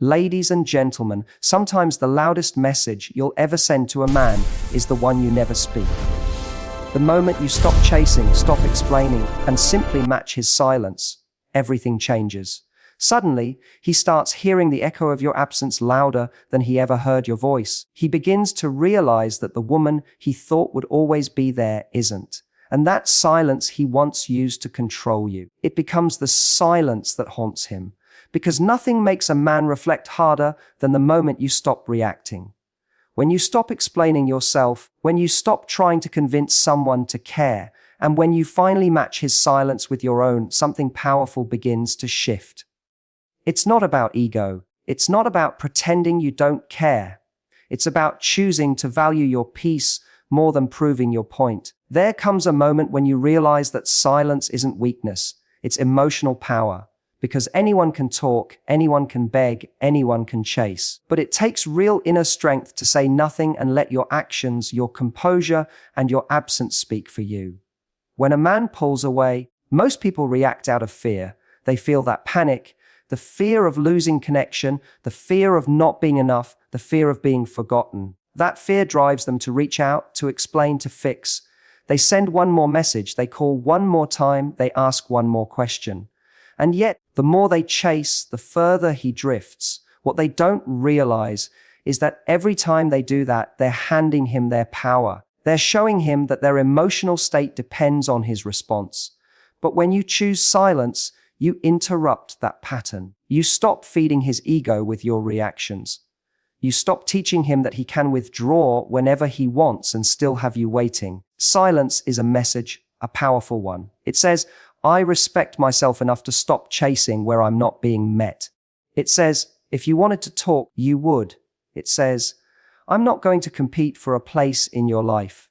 Ladies and gentlemen, sometimes the loudest message you'll ever send to a man is the one you never speak. The moment you stop chasing, stop explaining, and simply match his silence, everything changes. Suddenly, he starts hearing the echo of your absence louder than he ever heard your voice. He begins to realize that the woman he thought would always be there isn't. And that silence he once used to control you. It becomes the silence that haunts him. Because nothing makes a man reflect harder than the moment you stop reacting. When you stop explaining yourself, when you stop trying to convince someone to care, and when you finally match his silence with your own, something powerful begins to shift. It's not about ego. It's not about pretending you don't care. It's about choosing to value your peace more than proving your point. There comes a moment when you realize that silence isn't weakness, it's emotional power. Because anyone can talk, anyone can beg, anyone can chase. But it takes real inner strength to say nothing and let your actions, your composure, and your absence speak for you. When a man pulls away, most people react out of fear. They feel that panic, the fear of losing connection, the fear of not being enough, the fear of being forgotten. That fear drives them to reach out, to explain, to fix. They send one more message, they call one more time, they ask one more question. And yet, the more they chase, the further he drifts. What they don't realize is that every time they do that, they're handing him their power. They're showing him that their emotional state depends on his response. But when you choose silence, you interrupt that pattern. You stop feeding his ego with your reactions. You stop teaching him that he can withdraw whenever he wants and still have you waiting. Silence is a message, a powerful one. It says, I respect myself enough to stop chasing where I'm not being met. It says, if you wanted to talk, you would. It says, I'm not going to compete for a place in your life.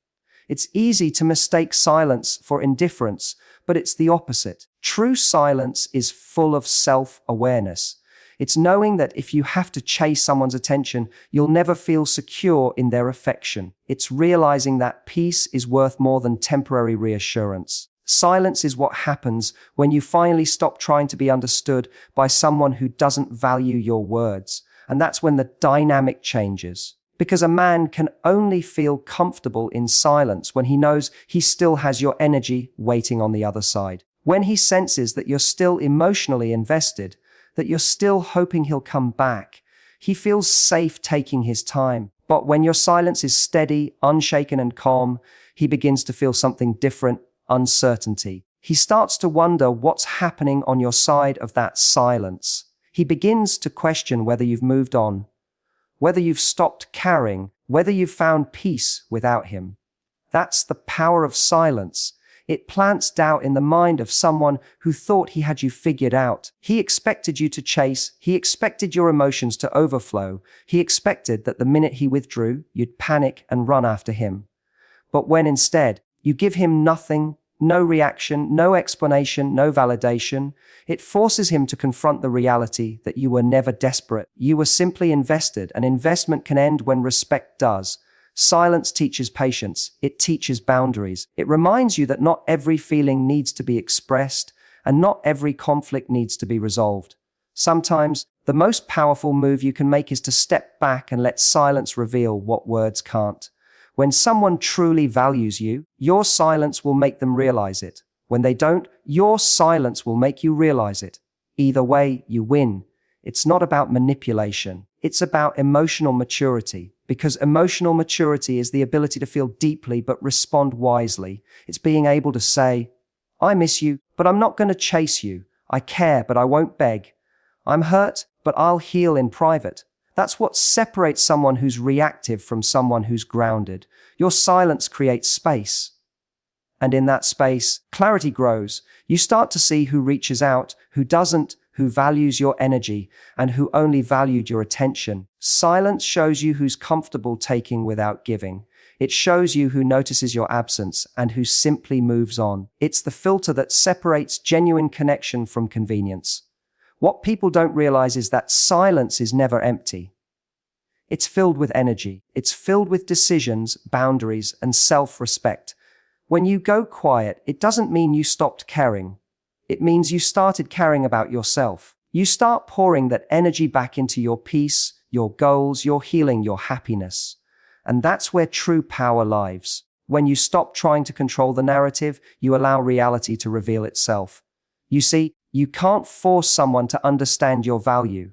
It's easy to mistake silence for indifference, but it's the opposite. True silence is full of self-awareness. It's knowing that if you have to chase someone's attention, you'll never feel secure in their affection. It's realizing that peace is worth more than temporary reassurance. Silence is what happens when you finally stop trying to be understood by someone who doesn't value your words. And that's when the dynamic changes. Because a man can only feel comfortable in silence when he knows he still has your energy waiting on the other side. When he senses that you're still emotionally invested, that you're still hoping he'll come back, he feels safe taking his time. But when your silence is steady, unshaken, and calm, he begins to feel something different. Uncertainty. He starts to wonder what's happening on your side of that silence. He begins to question whether you've moved on, whether you've stopped caring, whether you've found peace without him. That's the power of silence. It plants doubt in the mind of someone who thought he had you figured out. He expected you to chase. He expected your emotions to overflow. He expected that the minute he withdrew, you'd panic and run after him. But when instead, you give him nothing, no reaction, no explanation, no validation, it forces him to confront the reality that you were never desperate. You were simply invested. An investment can end when respect does. Silence teaches patience. It teaches boundaries. It reminds you that not every feeling needs to be expressed, and not every conflict needs to be resolved. Sometimes, the most powerful move you can make is to step back and let silence reveal what words can't. When someone truly values you, your silence will make them realize it. When they don't, your silence will make you realize it. Either way, you win. It's not about manipulation. It's about emotional maturity. Because emotional maturity is the ability to feel deeply but respond wisely. It's being able to say, I miss you, but I'm not going to chase you. I care, but I won't beg. I'm hurt, but I'll heal in private. That's what separates someone who's reactive from someone who's grounded. Your silence creates space. And in that space, clarity grows. You start to see who reaches out, who doesn't, who values your energy, and who only valued your attention. Silence shows you who's comfortable taking without giving. It shows you who notices your absence and who simply moves on. It's the filter that separates genuine connection from convenience. What people don't realize is that silence is never empty. It's filled with energy. It's filled with decisions, boundaries, and self-respect. When you go quiet, it doesn't mean you stopped caring. It means you started caring about yourself. You start pouring that energy back into your peace, your goals, your healing, your happiness. And that's where true power lies. When you stop trying to control the narrative, you allow reality to reveal itself. You see, you can't force someone to understand your value,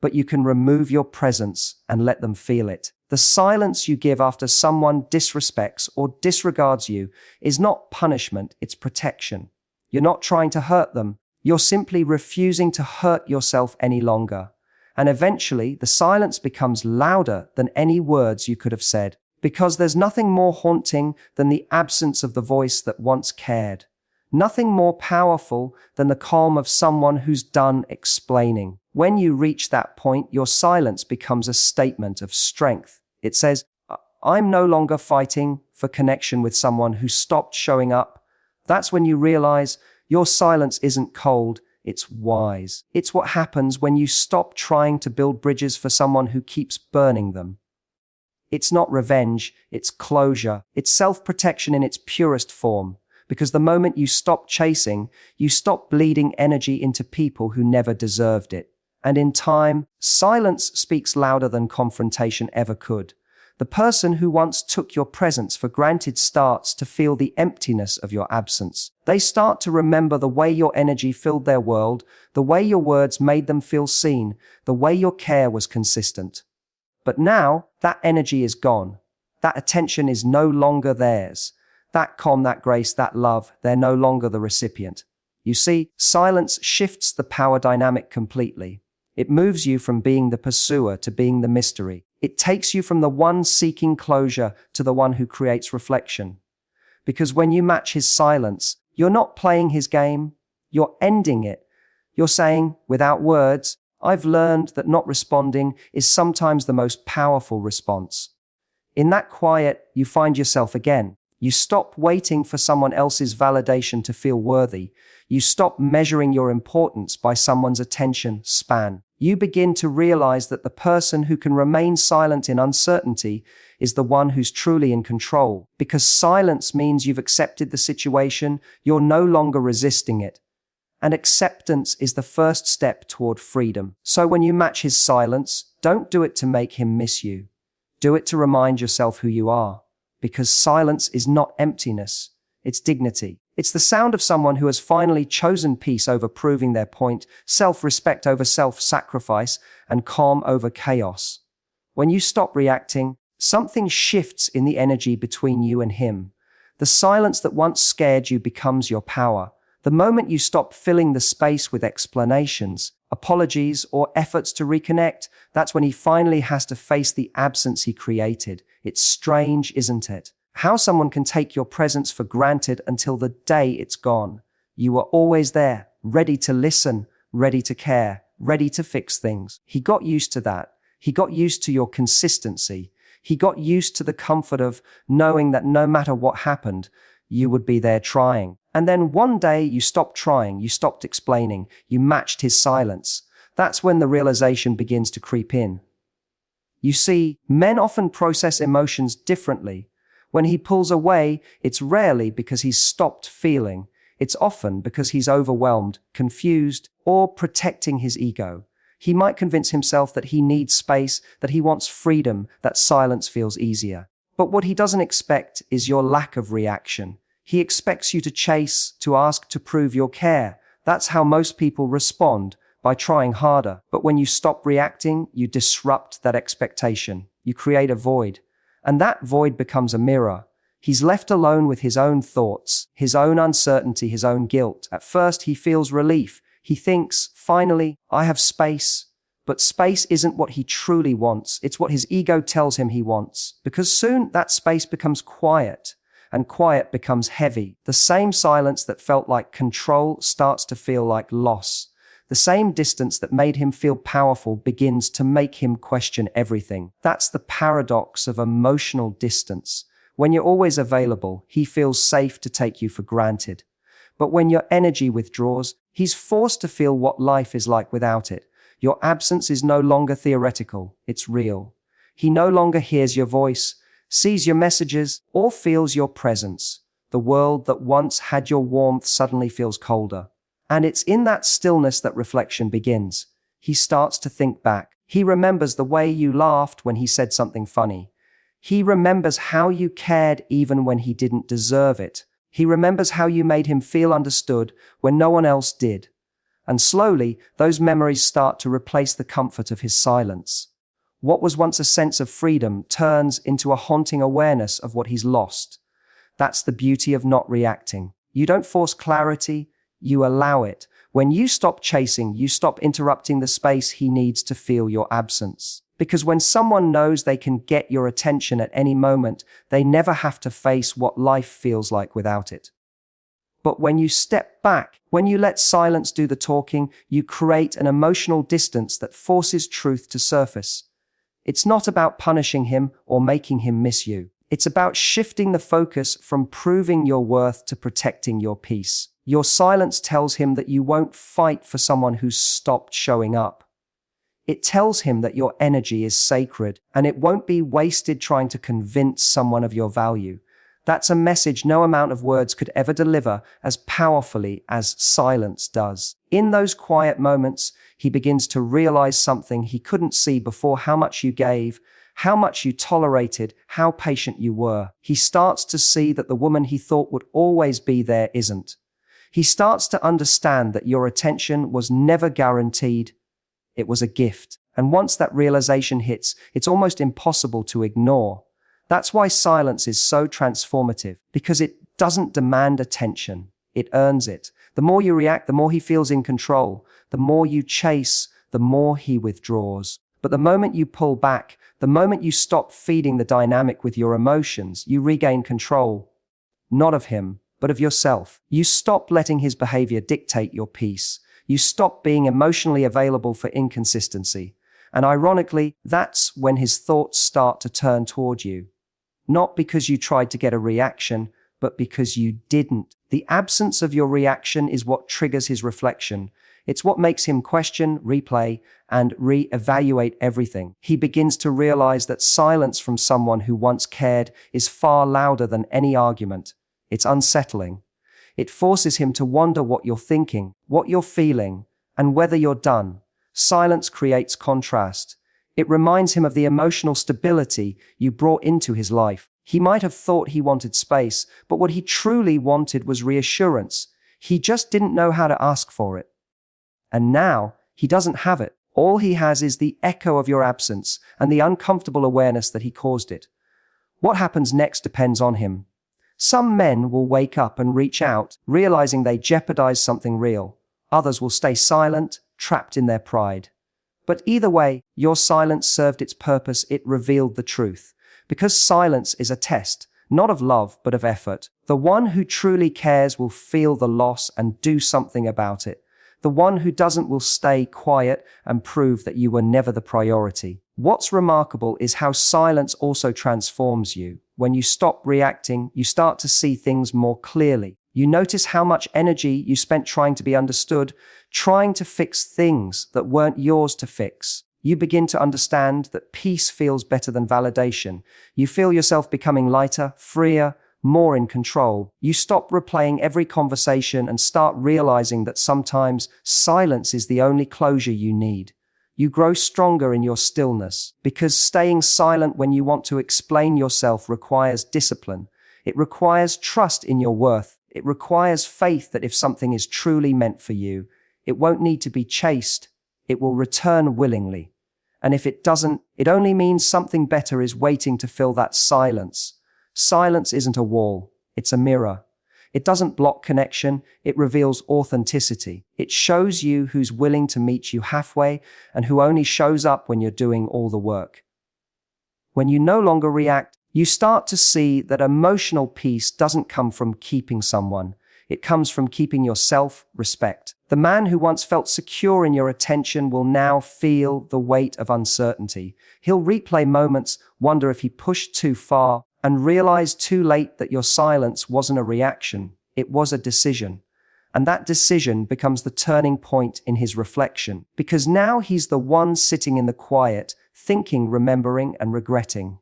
but you can remove your presence and let them feel it. The silence you give after someone disrespects or disregards you is not punishment, it's protection. You're not trying to hurt them. You're simply refusing to hurt yourself any longer. And eventually, the silence becomes louder than any words you could have said, because there's nothing more haunting than the absence of the voice that once cared. Nothing more powerful than the calm of someone who's done explaining. When you reach that point, your silence becomes a statement of strength. It says, I'm no longer fighting for connection with someone who stopped showing up. That's when you realize your silence isn't cold, it's wise. It's what happens when you stop trying to build bridges for someone who keeps burning them. It's not revenge, it's closure. It's self-protection in its purest form. Because the moment you stop chasing, you stop bleeding energy into people who never deserved it. And in time, silence speaks louder than confrontation ever could. The person who once took your presence for granted starts to feel the emptiness of your absence. They start to remember the way your energy filled their world, the way your words made them feel seen, the way your care was consistent. But now, that energy is gone. That attention is no longer theirs. That calm, that grace, that love, they're no longer the recipient. You see, silence shifts the power dynamic completely. It moves you from being the pursuer to being the mystery. It takes you from the one seeking closure to the one who creates reflection. Because when you match his silence, you're not playing his game, you're ending it. You're saying, without words, I've learned that not responding is sometimes the most powerful response. In that quiet, you find yourself again. You stop waiting for someone else's validation to feel worthy. You stop measuring your importance by someone's attention span. You begin to realize that the person who can remain silent in uncertainty is the one who's truly in control. Because silence means you've accepted the situation, you're no longer resisting it. And acceptance is the first step toward freedom. So when you match his silence, don't do it to make him miss you. Do it to remind yourself who you are. Because silence is not emptiness, it's dignity. It's the sound of someone who has finally chosen peace over proving their point, self-respect over self-sacrifice, and calm over chaos. When you stop reacting, something shifts in the energy between you and him. The silence that once scared you becomes your power. The moment you stop filling the space with explanations, apologies, or efforts to reconnect, that's when he finally has to face the absence he created. It's strange, isn't it? How someone can take your presence for granted until the day it's gone. You were always there, ready to listen, ready to care, ready to fix things. He got used to that. He got used to your consistency. He got used to the comfort of knowing that no matter what happened, you would be there trying. And then one day you stopped trying, you stopped explaining, you matched his silence. That's when the realization begins to creep in. You see, men often process emotions differently. When he pulls away, it's rarely because he's stopped feeling. It's often because he's overwhelmed, confused, or protecting his ego. He might convince himself that he needs space, that he wants freedom, that silence feels easier. But what he doesn't expect is your lack of reaction. He expects you to chase, to ask, to prove your care. That's how most people respond, by trying harder. But when you stop reacting, you disrupt that expectation. You create a void. And that void becomes a mirror. He's left alone with his own thoughts, his own uncertainty, his own guilt. At first, he feels relief. He thinks, finally, I have space. But space isn't what he truly wants. It's what his ego tells him he wants. Because soon that space becomes quiet. And quiet becomes heavy. The same silence that felt like control starts to feel like loss. The same distance that made him feel powerful begins to make him question everything. That's the paradox of emotional distance. When you're always available, he feels safe to take you for granted. But when your energy withdraws, he's forced to feel what life is like without it. Your absence is no longer theoretical, it's real. He no longer hears your voice, sees your messages, or feels your presence. The world that once had your warmth suddenly feels colder. And it's in that stillness that reflection begins. He starts to think back. He remembers the way you laughed when he said something funny. He remembers how you cared even when he didn't deserve it. He remembers how you made him feel understood when no one else did. And slowly, those memories start to replace the comfort of his silence. What was once a sense of freedom turns into a haunting awareness of what he's lost. That's the beauty of not reacting. You don't force clarity, you allow it. When you stop chasing, you stop interrupting the space he needs to feel your absence. Because when someone knows they can get your attention at any moment, they never have to face what life feels like without it. But when you step back, when you let silence do the talking, you create an emotional distance that forces truth to surface. It's not about punishing him or making him miss you. It's about shifting the focus from proving your worth to protecting your peace. Your silence tells him that you won't fight for someone who's stopped showing up. It tells him that your energy is sacred and it won't be wasted trying to convince someone of your value. That's a message no amount of words could ever deliver as powerfully as silence does. In those quiet moments, he begins to realize something he couldn't see before: how much you gave, how much you tolerated, how patient you were. He starts to see that the woman he thought would always be there isn't. He starts to understand that your attention was never guaranteed. It was a gift. And once that realization hits, it's almost impossible to ignore. That's why silence is so transformative, because it doesn't demand attention. It earns it. The more you react, the more he feels in control. The more you chase, the more he withdraws. But the moment you pull back, the moment you stop feeding the dynamic with your emotions, you regain control. Not of him, but of yourself. You stop letting his behavior dictate your peace. You stop being emotionally available for inconsistency. And ironically, that's when his thoughts start to turn toward you. Not because you tried to get a reaction, but because you didn't. The absence of your reaction is what triggers his reflection. It's what makes him question, replay, and re-evaluate everything. He begins to realize that silence from someone who once cared is far louder than any argument. It's unsettling. It forces him to wonder what you're thinking, what you're feeling, and whether you're done. Silence creates contrast. It reminds him of the emotional stability you brought into his life. He might have thought he wanted space, but what he truly wanted was reassurance. He just didn't know how to ask for it. And now, he doesn't have it. All he has is the echo of your absence and the uncomfortable awareness that he caused it. What happens next depends on him. Some men will wake up and reach out, realizing they jeopardize something real. Others will stay silent, trapped in their pride. But either way, your silence served its purpose. It revealed the truth. Because silence is a test, not of love, but of effort. The one who truly cares will feel the loss and do something about it. The one who doesn't will stay quiet and prove that you were never the priority. What's remarkable is how silence also transforms you. When you stop reacting, you start to see things more clearly. You notice how much energy you spent trying to be understood, trying to fix things that weren't yours to fix. You begin to understand that peace feels better than validation. You feel yourself becoming lighter, freer, more in control. You stop replaying every conversation and start realizing that sometimes silence is the only closure you need. You grow stronger in your stillness, because staying silent when you want to explain yourself requires discipline. It requires trust in your worth. It requires faith that if something is truly meant for you, it won't need to be chased. It will return willingly. And if it doesn't, it only means something better is waiting to fill that silence. Silence isn't a wall, it's a mirror. It doesn't block connection, it reveals authenticity. It shows you who's willing to meet you halfway and who only shows up when you're doing all the work. When you no longer react, you start to see that emotional peace doesn't come from keeping someone. It comes from keeping your self-respect. The man who once felt secure in your attention will now feel the weight of uncertainty. He'll replay moments, wonder if he pushed too far, and realize too late that your silence wasn't a reaction, it was a decision. And that decision becomes the turning point in his reflection, because now he's the one sitting in the quiet, thinking, remembering, and regretting.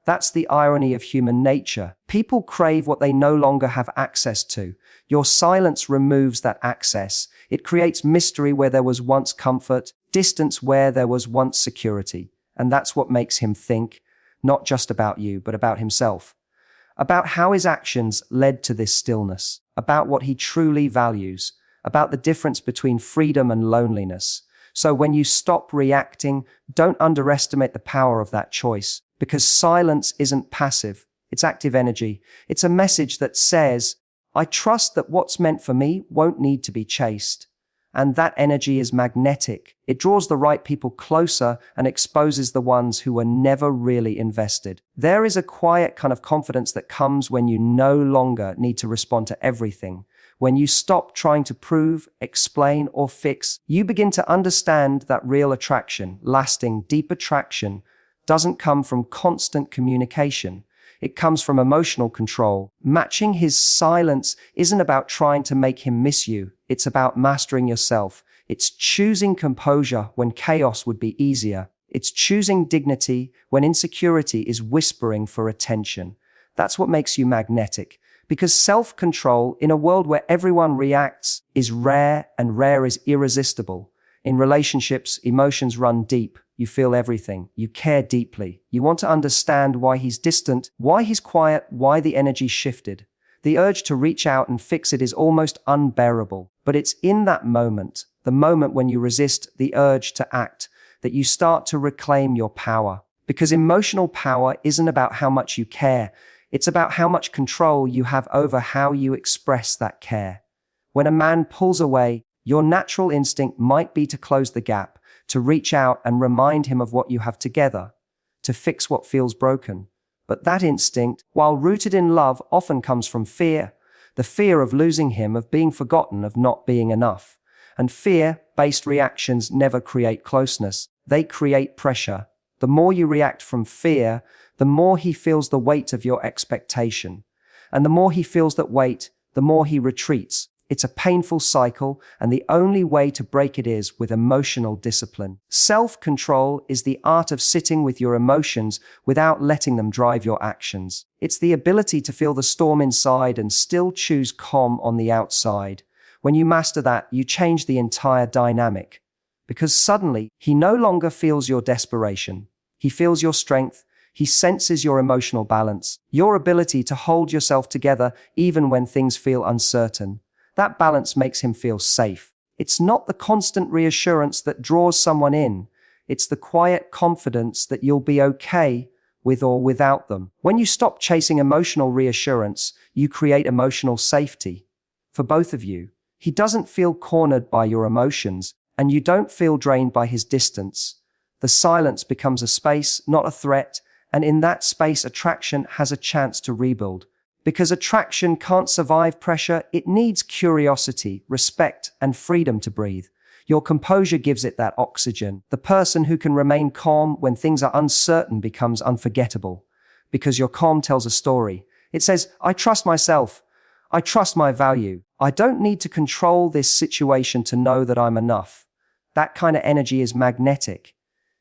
That's the irony of human nature. People crave what they no longer have access to. Your silence removes that access. It creates mystery where there was once comfort, distance where there was once security. And that's what makes him think, not just about you, but about himself. About how his actions led to this stillness, about what he truly values, about the difference between freedom and loneliness. So when you stop reacting, don't underestimate the power of that choice, because silence isn't passive, it's active energy. It's a message that says, I trust that what's meant for me won't need to be chased. And that energy is magnetic. It draws the right people closer and exposes the ones who were never really invested. There is a quiet kind of confidence that comes when you no longer need to respond to everything. When you stop trying to prove, explain, or fix, you begin to understand that real attraction, lasting, deep attraction, doesn't come from constant communication. It comes from emotional control. Matching his silence isn't about trying to make him miss you. It's about mastering yourself. It's choosing composure when chaos would be easier. It's choosing dignity when insecurity is whispering for attention. That's what makes you magnetic. Because self-control, in a world where everyone reacts, is rare, and rare is irresistible. In relationships, emotions run deep. You feel everything. You care deeply. You want to understand why he's distant, why he's quiet, why the energy shifted. The urge to reach out and fix it is almost unbearable. But it's in that moment, the moment when you resist the urge to act, that you start to reclaim your power. Because emotional power isn't about how much you care. It's about how much control you have over how you express that care. When a man pulls away, your natural instinct might be to close the gap, to reach out and remind him of what you have together, to fix what feels broken. But that instinct, while rooted in love, often comes from fear. The fear of losing him, of being forgotten, of not being enough. And fear-based reactions never create closeness. They create pressure. The more you react from fear, the more he feels the weight of your expectation. And the more he feels that weight, the more he retreats. It's a painful cycle, and the only way to break it is with emotional discipline. Self-control is the art of sitting with your emotions without letting them drive your actions. It's the ability to feel the storm inside and still choose calm on the outside. When you master that, you change the entire dynamic. Because suddenly, he no longer feels your desperation. He feels your strength. He senses your emotional balance, your ability to hold yourself together even when things feel uncertain. That balance makes him feel safe. It's not the constant reassurance that draws someone in. It's the quiet confidence that you'll be okay with or without them. When you stop chasing emotional reassurance, you create emotional safety. For both of you, he doesn't feel cornered by your emotions, and you don't feel drained by his distance. The silence becomes a space, not a threat, and in that space, attraction has a chance to rebuild. Because attraction can't survive pressure, it needs curiosity, respect, and freedom to breathe. Your composure gives it that oxygen. The person who can remain calm when things are uncertain becomes unforgettable. Because your calm tells a story. It says, I trust myself. I trust my value. I don't need to control this situation to know that I'm enough. That kind of energy is magnetic.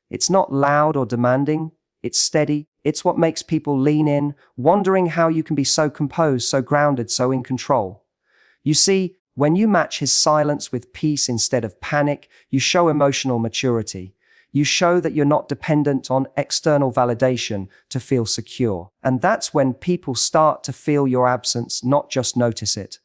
It's not loud or demanding. It's steady. It's what makes people lean in, wondering how you can be so composed, so grounded, so in control. You see, when you match his silence with peace instead of panic, you show emotional maturity. You show that you're not dependent on external validation to feel secure. And that's when people start to feel your absence, not just notice it.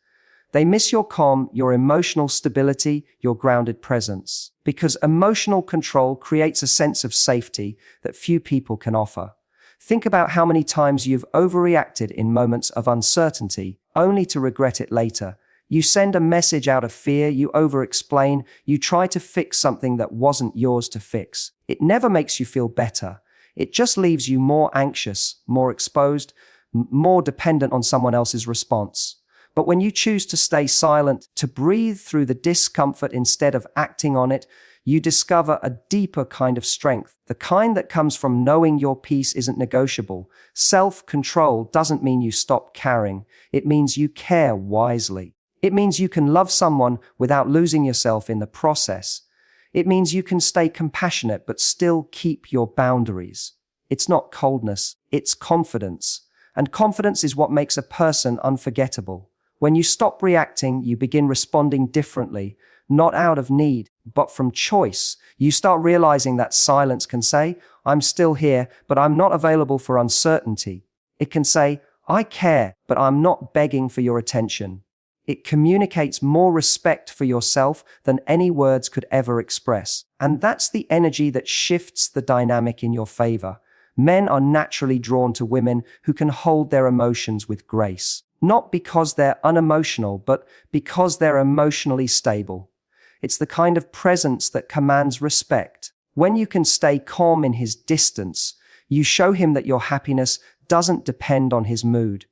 They miss your calm, your emotional stability, your grounded presence. Because emotional control creates a sense of safety that few people can offer. Think about how many times you've overreacted in moments of uncertainty, only to regret it later. You send a message out of fear, you over-explain, you try to fix something that wasn't yours to fix. It never makes you feel better. It just leaves you more anxious, more exposed, more dependent on someone else's response. But when you choose to stay silent, to breathe through the discomfort instead of acting on it, you discover a deeper kind of strength, the kind that comes from knowing your peace isn't negotiable. Self-control doesn't mean you stop caring. It means you care wisely. It means you can love someone without losing yourself in the process. It means you can stay compassionate but still keep your boundaries. It's not coldness, it's confidence. And confidence is what makes a person unforgettable. When you stop reacting, you begin responding differently, not out of need, but from choice. You start realizing that silence can say, I'm still here, but I'm not available for uncertainty. It can say, I care, but I'm not begging for your attention. It communicates more respect for yourself than any words could ever express. And that's the energy that shifts the dynamic in your favor. Men are naturally drawn to women who can hold their emotions with grace. Not because they're unemotional, but because they're emotionally stable. It's the kind of presence that commands respect. When you can stay calm in his distance, you show him that your happiness doesn't depend on his mood.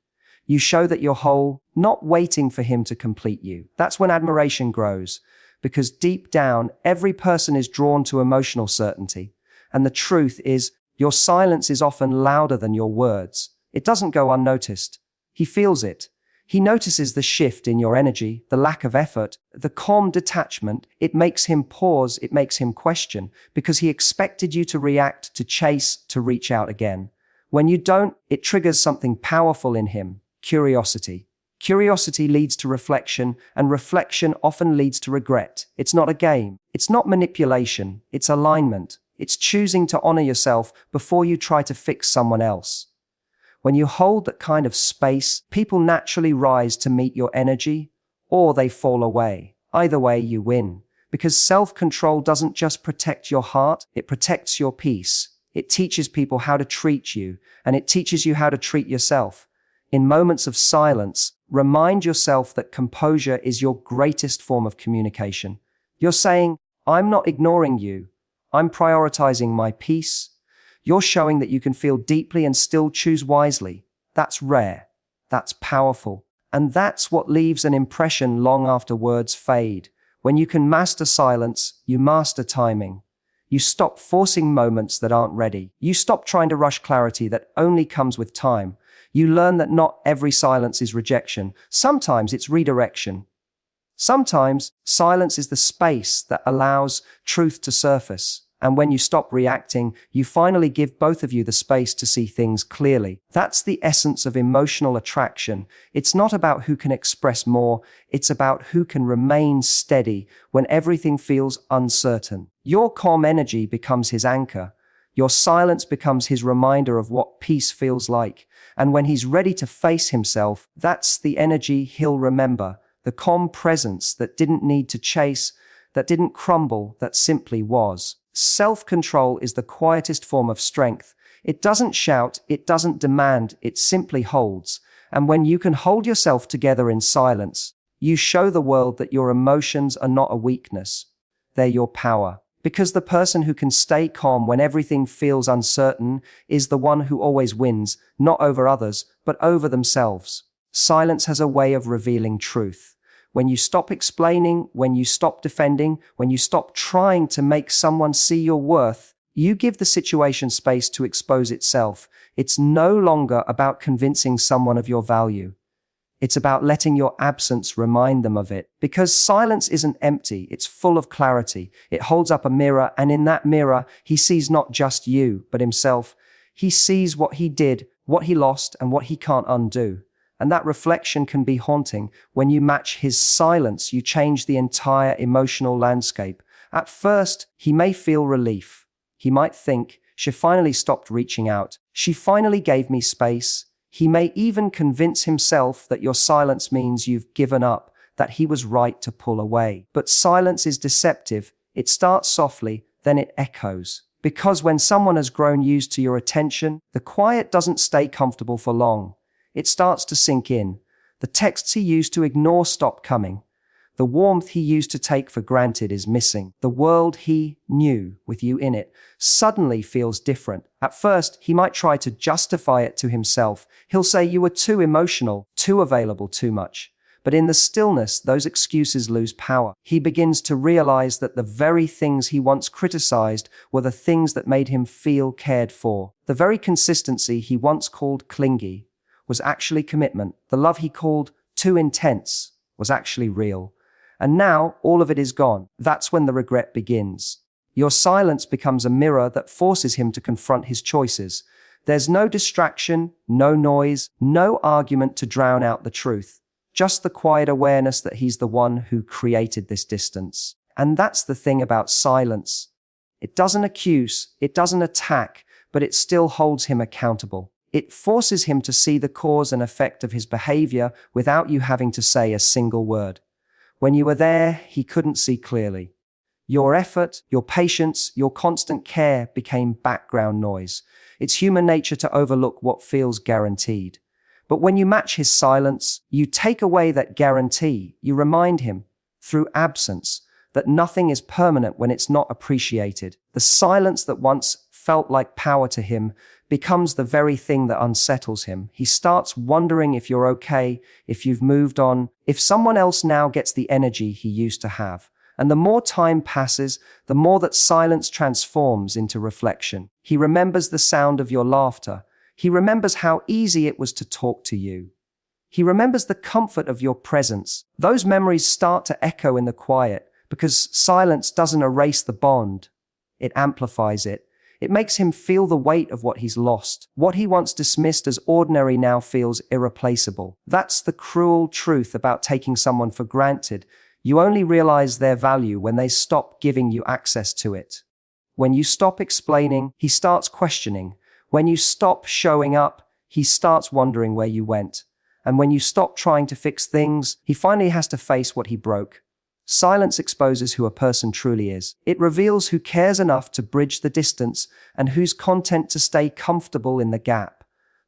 You show that you're whole, not waiting for him to complete you. That's when admiration grows, because deep down, every person is drawn to emotional certainty. And the truth is, your silence is often louder than your words. It doesn't go unnoticed. He feels it. He notices the shift in your energy, the lack of effort, the calm detachment. It makes him pause, it makes him question, because he expected you to react, to chase, to reach out again. When you don't, it triggers something powerful in him. Curiosity. Curiosity leads to reflection, and reflection often leads to regret. It's not a game. It's not manipulation. It's alignment. It's choosing to honor yourself before you try to fix someone else. When you hold that kind of space, people naturally rise to meet your energy, or they fall away. Either way, you win. Because self-control doesn't just protect your heart, it protects your peace. It teaches people how to treat you, and it teaches you how to treat yourself. In moments of silence, remind yourself that composure is your greatest form of communication. You're saying, I'm not ignoring you. I'm prioritizing my peace. You're showing that you can feel deeply and still choose wisely. That's rare. That's powerful. And that's what leaves an impression long after words fade. When you can master silence, you master timing. You stop forcing moments that aren't ready. You stop trying to rush clarity that only comes with time. You learn that not every silence is rejection. Sometimes it's redirection. Sometimes silence is the space that allows truth to surface. And when you stop reacting, you finally give both of you the space to see things clearly. That's the essence of emotional attraction. It's not about who can express more. It's about who can remain steady when everything feels uncertain. Your calm energy becomes his anchor. Your silence becomes his reminder of what peace feels like. And when he's ready to face himself, that's the energy he'll remember. The calm presence that didn't need to chase, that didn't crumble, that simply was. Self-control is the quietest form of strength. It doesn't shout, it doesn't demand, it simply holds. And when you can hold yourself together in silence, you show the world that your emotions are not a weakness. They're your power. Because the person who can stay calm when everything feels uncertain is the one who always wins, not over others, but over themselves. Silence has a way of revealing truth. When you stop explaining, when you stop defending, when you stop trying to make someone see your worth, you give the situation space to expose itself. It's no longer about convincing someone of your value. It's about letting your absence remind them of it. Because silence isn't empty, it's full of clarity. It holds up a mirror, and in that mirror, he sees not just you, but himself. He sees what he did, what he lost, and what he can't undo. And that reflection can be haunting. When you match his silence, you change the entire emotional landscape. At first, he may feel relief. He might think, she finally stopped reaching out. She finally gave me space. He may even convince himself that your silence means you've given up, that he was right to pull away. But silence is deceptive. It starts softly, then it echoes. Because when someone has grown used to your attention, the quiet doesn't stay comfortable for long. It starts to sink in. The texts he used to ignore stop coming. The warmth he used to take for granted is missing. The world he knew, with you in it, suddenly feels different. At first, he might try to justify it to himself. He'll say you were too emotional, too available, too much. But in the stillness, those excuses lose power. He begins to realize that the very things he once criticized were the things that made him feel cared for. The very consistency he once called clingy was actually commitment. The love he called too intense was actually real. And now all of it is gone. That's when the regret begins. Your silence becomes a mirror that forces him to confront his choices. There's no distraction, no noise, no argument to drown out the truth. just the quiet awareness that he's the one who created this distance. And that's the thing about silence. It doesn't accuse, it doesn't attack, but it still holds him accountable. It forces him to see the cause and effect of his behavior without you having to say a single word. When you were there, he couldn't see clearly. Your effort, your patience, your constant care became background noise. It's human nature to overlook what feels guaranteed. But when you match his silence, you take away that guarantee. You remind him, through absence, that nothing is permanent when it's not appreciated. The silence that once felt like power to him becomes the very thing that unsettles him. He starts wondering if you're okay, if you've moved on, if someone else now gets the energy he used to have. And the more time passes, the more that silence transforms into reflection. He remembers the sound of your laughter. He remembers how easy it was to talk to you. He remembers the comfort of your presence. Those memories start to echo in the quiet because silence doesn't erase the bond. It amplifies it. It makes him feel the weight of what he's lost. What he once dismissed as ordinary now feels irreplaceable. That's the cruel truth about taking someone for granted. You only realize their value when they stop giving you access to it. When you stop explaining, he starts questioning. When you stop showing up, he starts wondering where you went. And when you stop trying to fix things, he finally has to face what he broke. Silence exposes who a person truly is. It reveals who cares enough to bridge the distance and who's content to stay comfortable in the gap.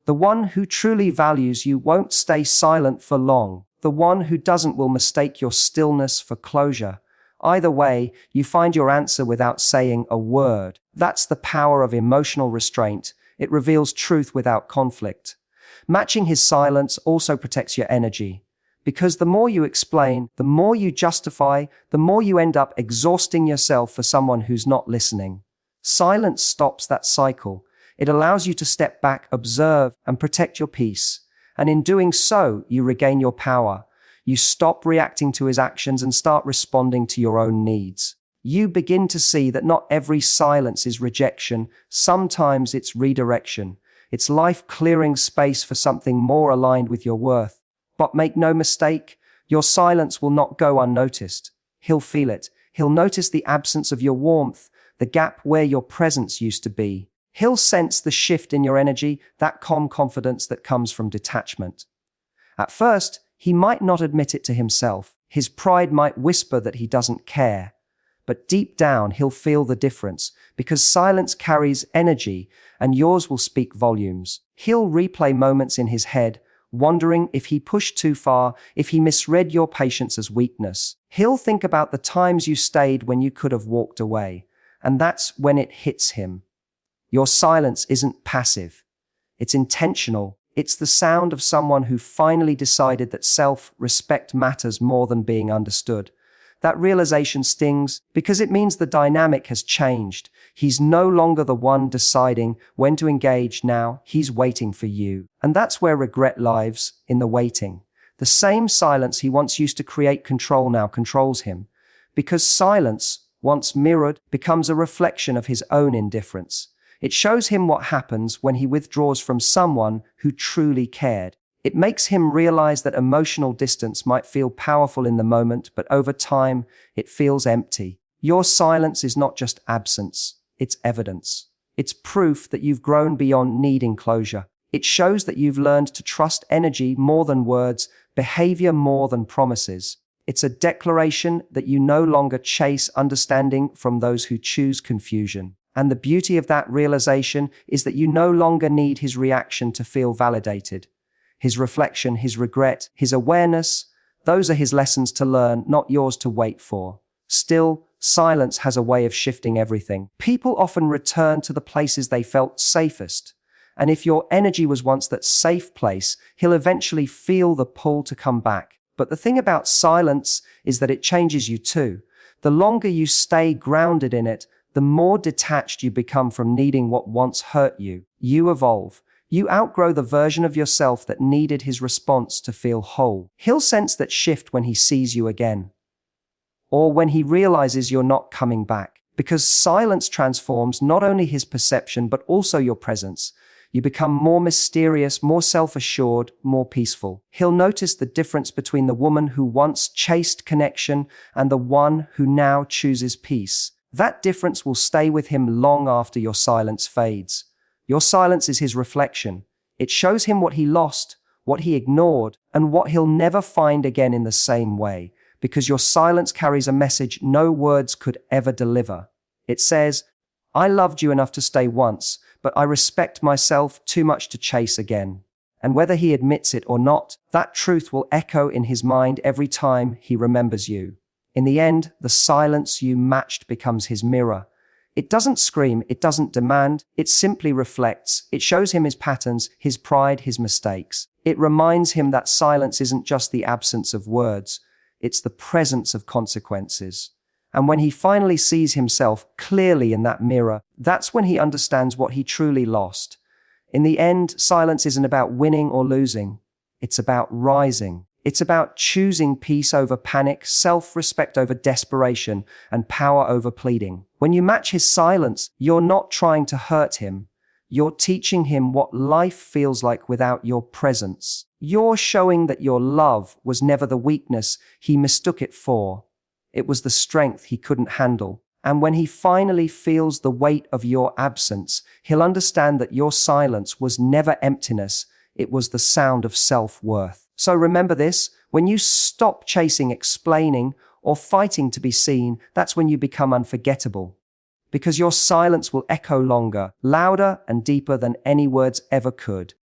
The one who truly values you won't stay silent for long. The one who doesn't will mistake your stillness for closure. Either way, you find your answer without saying a word. That's the power of emotional restraint. It reveals truth without conflict. Matching his silence also protects your energy. Because the more you explain, the more you justify, the more you end up exhausting yourself for someone who's not listening. Silence stops that cycle. It allows you to step back, observe, and protect your peace. And in doing so, you regain your power. You stop reacting to his actions and start responding to your own needs. You begin to see that not every silence is rejection. Sometimes it's redirection. It's life clearing space for something more aligned with your worth. But make no mistake, your silence will not go unnoticed. He'll feel it. He'll notice the absence of your warmth, the gap where your presence used to be. He'll sense the shift in your energy, that calm confidence that comes from detachment. At first, he might not admit it to himself. His pride might whisper that he doesn't care. But deep down, he'll feel the difference, because silence carries energy, and yours will speak volumes. He'll replay moments in his head, wondering if he pushed too far, if he misread your patience as weakness. He'll think about the times you stayed when you could have walked away, and that's when it hits him. Your silence isn't passive. It's intentional. It's the sound of someone who finally decided that self-respect matters more than being understood. That realization stings because it means the dynamic has changed. He's no longer the one deciding when to engage now. He's waiting for you. And that's where regret lives, in the waiting. The same silence he once used to create control now controls him. Because silence, once mirrored, becomes a reflection of his own indifference. It shows him what happens when he withdraws from someone who truly cared. It makes him realize that emotional distance might feel powerful in the moment, but over time, it feels empty. Your silence is not just absence, it's evidence. It's proof that you've grown beyond needing closure. It shows that you've learned to trust energy more than words, behavior more than promises. It's a declaration that you no longer chase understanding from those who choose confusion. And the beauty of that realization is that you no longer need his reaction to feel validated. His reflection, his regret, his awareness, those are his lessons to learn, not yours to wait for. Still, silence has a way of shifting everything. People often return to the places they felt safest. And if your energy was once that safe place, he'll eventually feel the pull to come back. But the thing about silence is that it changes you too. The longer you stay grounded in it, the more detached you become from needing what once hurt you. You evolve. You outgrow the version of yourself that needed his response to feel whole. He'll sense that shift when he sees you again. Or when he realizes you're not coming back. Because silence transforms not only his perception but also your presence. You become more mysterious, more self-assured, more peaceful. He'll notice the difference between the woman who once chased connection and the one who now chooses peace. That difference will stay with him long after your silence fades. Your silence is his reflection. It shows him what he lost, what he ignored, and what he'll never find again in the same way, because your silence carries a message no words could ever deliver. It says, I loved you enough to stay once, but I respect myself too much to chase again. And whether he admits it or not, that truth will echo in his mind every time he remembers you. In the end, the silence you matched becomes his mirror. It doesn't scream, it doesn't demand, it simply reflects. It shows him his patterns, his pride, his mistakes. It reminds him that silence isn't just the absence of words, it's the presence of consequences. And when he finally sees himself clearly in that mirror, that's when he understands what he truly lost. In the end, silence isn't about winning or losing. It's about rising. It's about choosing peace over panic, self-respect over desperation, and power over pleading. When you match his silence, you're not trying to hurt him. You're teaching him what life feels like without your presence. You're showing that your love was never the weakness he mistook it for. It was the strength he couldn't handle. And when he finally feels the weight of your absence, he'll understand that your silence was never emptiness. It was the sound of self-worth. So remember this, when you stop chasing, explaining, or fighting to be seen, that's when you become unforgettable. Because your silence will echo longer, louder, and deeper than any words ever could.